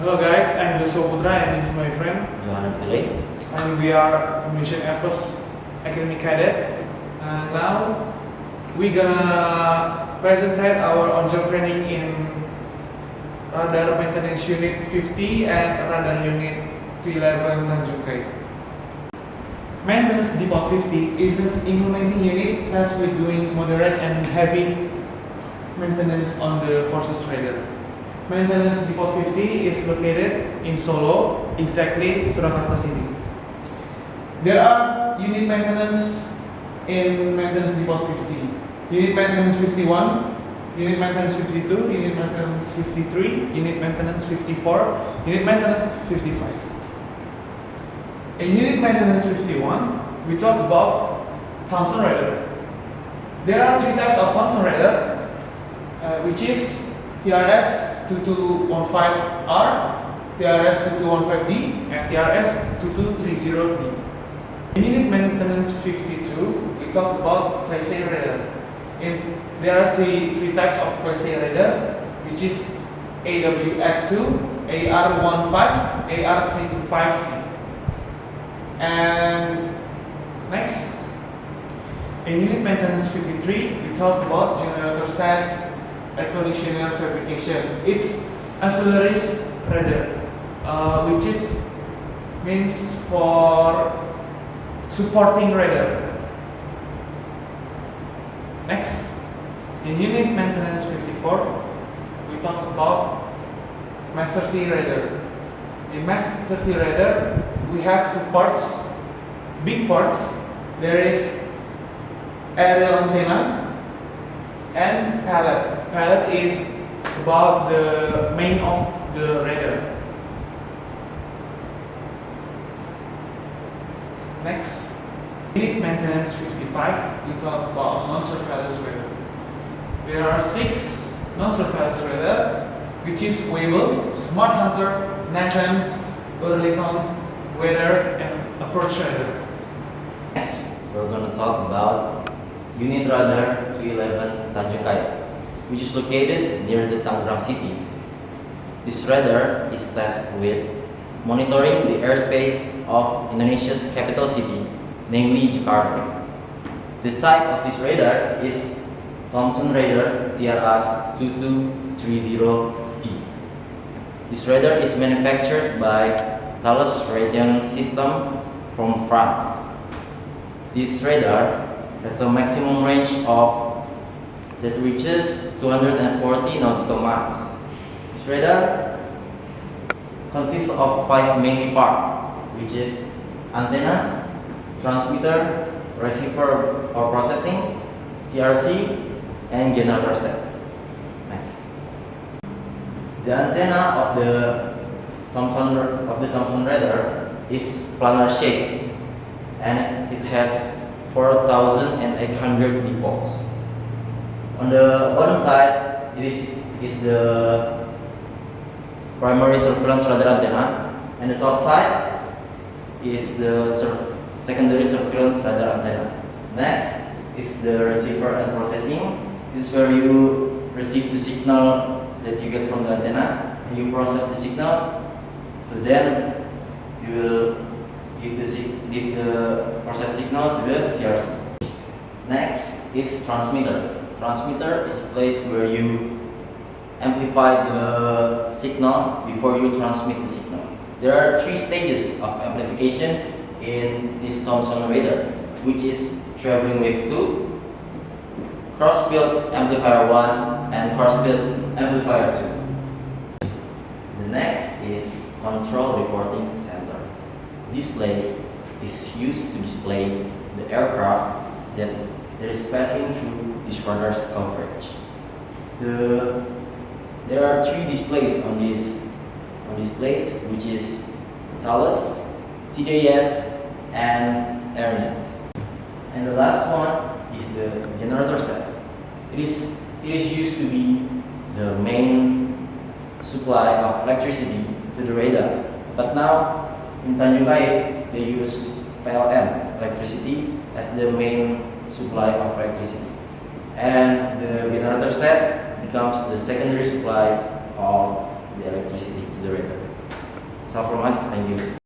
Hello guys, I'm Joshua Putra and this is my friend. And we are Indonesian Air Force Academy Cadet. And now we're gonna present our on-job training in Radar Maintenance Unit 50 and Radar Unit 211 Tanjung Kait. Maintenance Depot 50 is an implementing unit tasked with doing moderate and heavy maintenance on the forces radar. Maintenance Depot 50 is located in Solo, exactly Surakarta City. There are unit maintenance in Maintenance Depot 50. Unit Maintenance 51, Unit Maintenance 52, Unit Maintenance 53, Unit Maintenance 54, Unit Maintenance 55. In Unit Maintenance 51, we talk about Thomson radar. There are three types of Thomson radar, which is TRS 2215R, TRS 2215D, and TRS 2230D. In Unit Maintenance 52, we talk about Class A radar. There are three types of Class A radar, which is AWS2, AR15, AR325C. And next, in Unit Maintenance 53, we talk about generator set, air conditioner fabrication. It's ancillaries radar, which means for supporting radar. Next, in Unit Maintenance 54, we talk about Master T radar. In Master T radar, we have two parts, big parts. There is aerial antenna and pallet. Pallet is about the main of the radar. Next, Unit Maintenance 55, we talk about non-surveillance radar. There are 6 non-surveillance radar, which is Weeble, Smart Hunter, NASAMS, Early Count, Weather, and Approach radar. Next, we're going to talk about Unit Radar 211 Tanjung Kait, which is located near the Tanjung city. This radar is tasked with monitoring the airspace of Indonesia's capital city, namely Jakarta. The type of this radar is Thomson radar TRS 2230D. This radar is manufactured by Thales Radion System from France. This radar has a maximum range that reaches 240 nautical miles. This radar consists of 5 main parts, which is antenna, transmitter, receiver or processing, CRC, and generator set. Next, the antenna of the Thomson radar is planar shape, and it has 4,800 dipoles. On the bottom side, it is the primary surveillance radar antenna, and the top side is the secondary surveillance radar antenna. Next is the receiver and processing. This is where you receive the signal that you get from the antenna, and you process the signal. So then you will give the process signal to the CRC. Next is transmitter. Transmitter is a place where you amplify the signal before you transmit the signal. There are 3 stages of amplification in this Thomson radar, which is traveling wave 2, crossfield amplifier 1, and crossfield amplifier 2. The next is control reporting center. This place is used to display the aircraft that is passing through this radar's coverage. There are 3 displays on this place, which is Thales, TDS, and AirNets. And the last one is the generator set. It is used to be the main supply of electricity to the radar. But now in Tanjung Kait, they use PLN electricity as the main supply of electricity, and the generator set becomes the secondary supply of the electricity to the radar. That's all from us. Thank you.